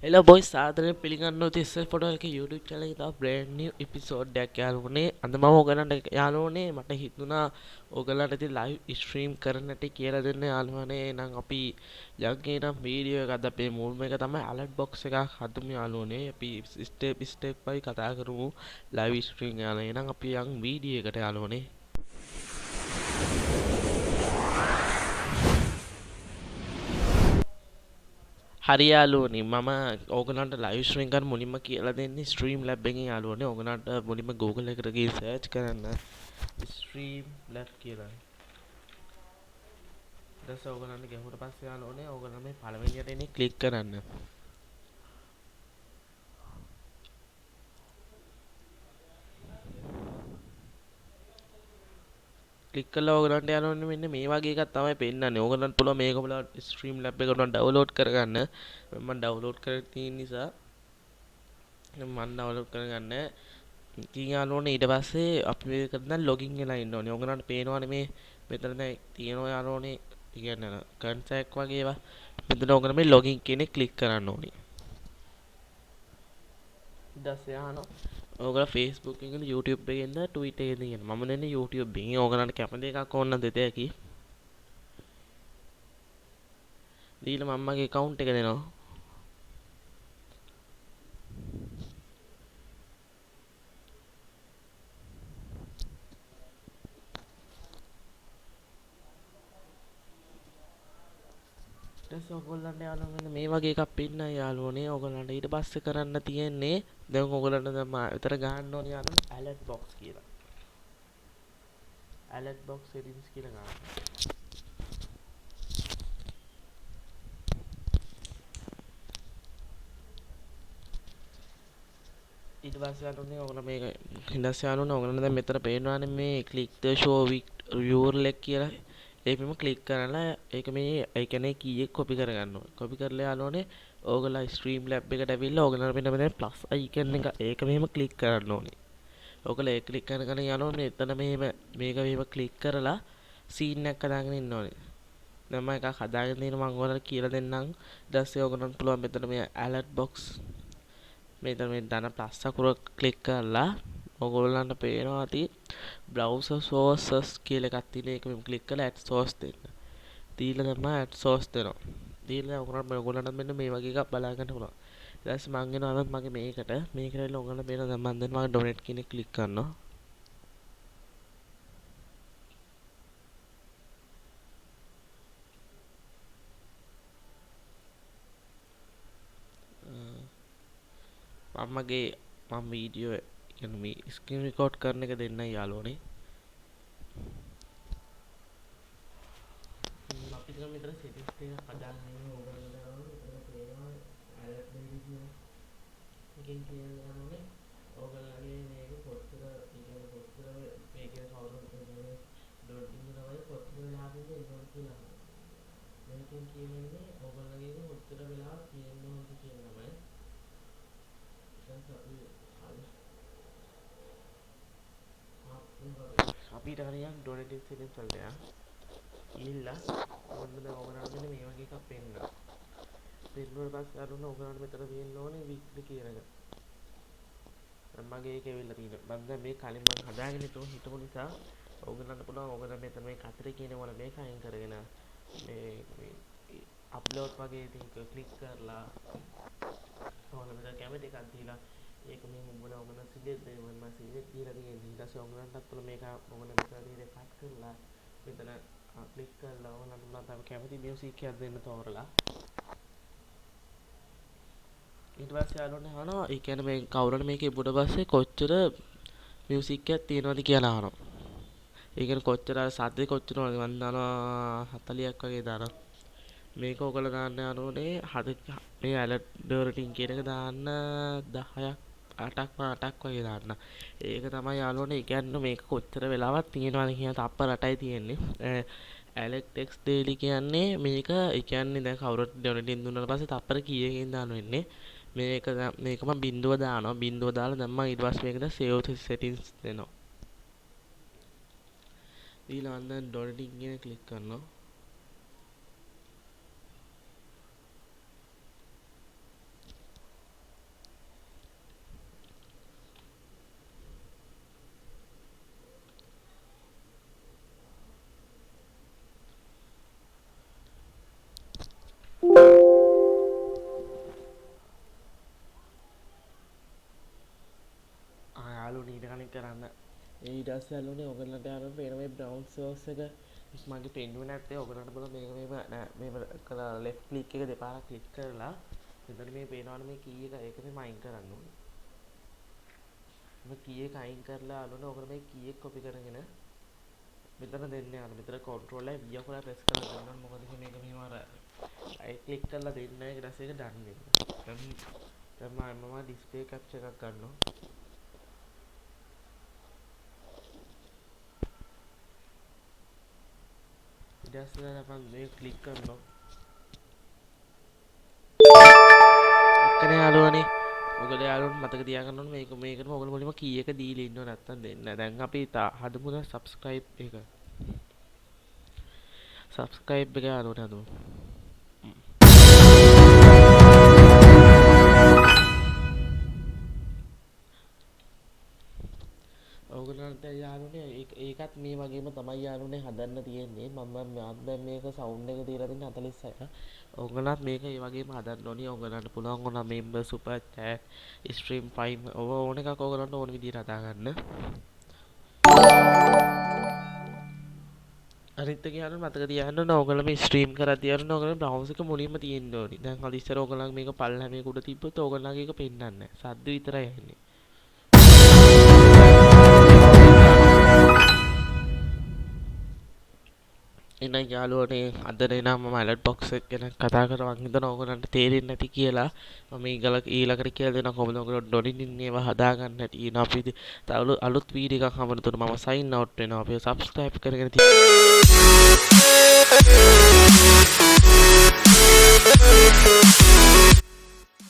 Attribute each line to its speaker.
Speaker 1: Hello boys, සාදරයෙන් පිළිගන්නවා SLPHOTOLK YouTube channel එකේ තව brand new episode එකක් යාළුවනේ. අද මම ඔයගලන්ට යාළුවනේ මට හිතුණා ඔයගලන්ට ඉතින් live stream කරන්නට කියලා දෙන්න යාළුවනේ. එහෙනම් අපි යන්නේ නම් වීඩියෝ එකක් අද අපේ මුල්ම එක තමයි alert box එකක් හදමු යාළුවනේ. අපි step step by කතා කරමු live stream යාළුවනේ. එහෙනම් අපි යන් වීඩියෝ එකට යාළුවනේ. හරි යාළුවනේ මම ඕගලන්ට ලයිව් ස්ට්‍රීම් කරන්න මුලින්ම කියලා දෙන්නේ Streamlabs එකෙන් යාළුවනේ ඕගලන්ට මුලින්ම Google එකට ගිහින් සර්ච් කරන්න Streamlabs කියලා. ඊට පස්සේ ඕගලන්ට ගිහුවට පස්සේ යාළුවනේ ඕගලන් මේ පළවෙනියට එන්නේ ක්ලික් කරන්න. ක්ලික් කළා ඕගලන්ට යාළුවනේ මෙන්න මේ වගේ එකක් තමයි පෙන්නන්නේ. ඕගලන්ට පුළුවන් මේක බලන්න Streamlabs එක උඩ ඩවුන්ලෝඩ් කරගන්න. මම ඩවුන්ලෝඩ් කරලා තියෙන නිසා මම ඩවුන්ලෝඩ් කරගන්න. ඉතින් යාළුවනේ ඊට පස්සේ අපි මේක කරන ලොගින් වෙලා ඉන්න ඕනේ. ඔයගලන්ට පේනවනේ මේ මෙතන දැන් තියෙනවා යාළුවනේ. කියන්නේ කන්ටැක්ට් වගේ ඒවා. මෙතන ඔයගලම මේ ලොගින් කියන එක ක්ලික් කරන්න ඕනේ. ඊට පස්සේ ආනවා. ඔයගල Facebook එකෙන් YouTube එකෙන්ද Twitter එකෙන්ද කියන. මම දෙන්නේ YouTube එකෙන්. ඔයගලන්ට කැමති එකක් ඕන නම් දෙත හැකි. දීලා මම්මගේ account එක දෙනවා. ඊට ඔයගොල්ලන්ට යාළුවනේ මේ වගේ එකක් පෙන්නයි යාළුවනේ. ඔයගොල්ලන්ට ඊට පස්සේ කරන්න තියෙන්නේ දැන් ඔයගොල්ලන්ට දැන් විතර ගන්න ඕනේ යාළුවනේ alert box කියලා. alert box settings කියලා ගන්න. ඊට පස්සේ යාළුවනේ ඔයගොල්ලෝ මේක ඊට යාළුවනේ ඔයගොල්ලන්ට දැන් මෙතන පේනවානේ මේ click the show viewer කියලා. ඒකෙම ක්ලික් කරලා ඒක මේ ඒ කියන්නේ කී එක කොපි කරගන්න ඕනේ. කොපි කරලා යාළුවනේ ඕගොල්ලෝ Streamlabs එකට ඇවිල්ලා ඕගොල්ලෝ මෙන්න මෙතන ප්ලස් අයිකන් එක ඒක මෙහෙම ක්ලික් කරන්න ඕනේ. ඕගොල්ලෝ ඒක ක්ලික් කරන යාළුවනේ එතන මෙහෙම මේක මෙහෙම ක්ලික් කරලා සීන් එකක් හදාගෙන ඉන්න ඕනේ. දැන් මම එකක් හදාගෙන තියෙනවා මම ඔයාලට කියලා දෙන්නම්. ඊට පස්සේ ඕගොල්ලන්ට පුළුවන් මෙතන මේ alert box මෙතන මේ ධන ප්ලස් අකුර ක්ලික් කරලා ඔයගොල්ලන්ට පේනවා ඇති browser sources කියලා එකක් තියෙන එක මෙහෙම ක්ලික් කරලා add source දෙන්න. දීලා තමයි add source දෙනවා. දීලා ඔයගොල්ලන්ට මෙන්න මේ වගේ එකක් බලා ගන්න පුළුවන්. ඊට පස්සේ මම එනවා මගේ මේකට ඇවිල්ලා ඔයගොල්ලන්ට පේනවා දැන් මම දැන් මගේ donate කියන එක ක්ලික් කරනවා. මම වීඩියෝ කියන්නේ මේ ස්ක්‍රීන් රෙකෝඩ් කරන එක දෙන්නයි යාළුවනේ. අපි දැන් මෙතන settings එක හදාගෙන ඉන්නේ ඕගොල්ලෝ යාළුවනේ. මෙතන පේනවා alert දෙන්න කියන එකෙන් කියන්නේ යාළුවනේ. ඕගොල්ලන්ගේ මේක කොච්චර කියන්නේ කොච්චර මේකේ කවුරුත් කියන්නේ ඩොට් ඉන්නවද කොච්චර වෙලාවකද එනවා කියලා. මේකෙන් කියන්නේ ඕගොල්ලන්ගේ කොච්චර වෙලාවක් තියෙන්න ඕනද කියන නම. අපිට හරියට ඩොනේටිව් සෙටින්ග්ස් වලට ගිහිල්ලා ඔන්න දැන් ඔයගොල්ලන්ට මෙන්න මේ වගේ එකක් පෙන්නනවා. පෙන්නුවට පස්සේ අරුණ ඔයගොල්ලන්ට මෙතන තියෙන්න ඕනේ වීක්ලි කියන එක. දැන් මගේ ඒක එවිල්ලා තියෙනවා. මම දැන් මේ කලින් මම හදාගෙන හිටපු නිසා ඔයගොල්ලන්ට පුළුවන් ඔයගොල්ලෝ මෙතන මේ කතරේ කියන වල මේක අයින් කරගෙන මේ අප්ලෝඩ් වගේ ඉතින් ක්ලික් කරලා ඔයාලා මෙතන කැමති එකක් දීලා ඒක මේ මුඹලා ඔයගොල්ලෝ සිලෙක්ට් දෙනවා මම සිලෙක්ට් දීලා තියෙන්නේ ඊට පස්සේ ඔයගොල්ලන්ටත් පුළුවන් මේක ඔයගොල්ලෝ මෙතන තියෙන කට් කරලා මෙතන ක්ලික් කරලා ඔයගොල්ලන්ට පුළුවන් තව කැමති මියුසික් එකක් දෙන්න තෝරලා ඊට පස්සේ යාළුවනේ අහනවා ඒ කියන්නේ මේ කවුරුහරි මේක ඉබුවට පස්සේ කොච්චර මියුසික් එකක් තියෙනවද කියලා අහනවා. ඒ කියන්නේ කොච්චර සද්දේ කොච්චර මම දානවා 40ක් වගේ දානවා. මේක ඔයගොල්ලෝ දාන්න යනෝනේ මේ ඇලර්ට් ඩෝරටින් කියන එක දාන්න 10ක් 8ක් වගේ දාන්න. ඒක තමයි යාළුවනේ ඒ කියන්නේ මේක කොච්චර වෙලාවක් තියෙනවද කියන තප්පර 8යි තියෙන්නේ. ඇලර්ට් ටෙක්ස්ට් ඩේලි කියන්නේ මේක ඒ කියන්නේ දැන් කවුරුත් ඩොනේටින් දුන්නාට පස්සේ තප්පර කීයකින් දාන්න වෙන්නේ. මේක මම බිඳුව දානවා. බිඳුව දාලා දැන් මම ඊට පස්සේ මේකට save settings දෙනවා. ඊළඟ ඩොනේටින් කියන ක්ලික් කරනවා. ඊට පස්සේ යාළුවනේ ඔයගලන්ට යාළුවනේ පේන මේ බ්‍රවුන් සෝස් එක මගේ පෙන්නුවේ නැත්තේ ඔයගලන්ට බලන්න මේක මේම කළා ලෙෆ්ට් ක්ලික් එක දෙපාරක් ක්ලික් කරලා මෙතන මේ පේනවනේ මේ කී එක ඒක මේ අයින් කරන්න ඕනේ. මේ කී එක අයින් කරලා යාළුවනේ ඔයගොල්ලෝ මේ කී එක කොපි කරගෙන මෙතන දෙන්න යනවා. මෙතන control එක V කරලා press කරලා දෙන්න. මොකද මේක මෙහෙම අර right click කරලා දෙන්න ඊට පස්සේ ඒක done වෙනවා. දැන් මම display capture එකක් ගන්නවා. ඊට පස්සේ මම මේ click කරනවා. එක්කනේ යාළුවනේ. ඔයගොල්ලෝ යාළුවෝ මතක තියාගන්න ඕනේ මේකටම ඔයගොල්ලෝ මුලින්ම කී එක දීලා ඉන්නව නැත්තම් දෙන්නේ නැහැ. දැන් අපි හදමු දැන් subscribe එක. subscribe එක යාළුවනේ හදමු. ඔයගොල්ලන්ට යාළුවනේ ඒකත් මේ වගේම තමයි යාළුවනේ හදන්න තියෙන්නේ. මම දැන් මේක sound එක තියලා තින්නේ 46. ඔයගොල්ලන්ත් මේක ඒ වගේම හදන්න ඕනි. ඔයගොල්ලන්ට පුළුවන් වුණා member super chat stream file ඕන එකක් ඔයගොල්ලන්ට ඕන විදිහට හදා ගන්න. අනිත් එක යාළුවනේ මතක තියාගන්න ඕනේ ඔයගොල්ලෝ මේ stream කරද්දී යාළුවනේ ඔයගොල්ලෝ browser එක මුලින්ම තියෙන්න ඕනි. දැන් අද ඉස්සර ඔයගොල්ලන් මේක පල්ලහැමේ උඩ තිබ්බොත් ඔයගොල්ලන්ගේ එක පෙන්නන්නේ නැහැ. සද්ද විතරයි ඇහෙන්නේ. එහෙනම් යාළුවනේ අද නම් මම alert box එක ගැන කතා කරා. මං හිතනවා ඔයගොල්ලන්ට තේරෙන්නේ නැති කියලා. මම ඊළඟට කියලා දෙනවා කොහොමද ඔයගොල්ලෝ ඩොලින් ඒවා හදාගන්න හැටි. ඊන අපි තව අලුත් වීඩියෝ එකක් හම්බුනොත් මම sign out වෙනවා. අපි subscribe කරගෙන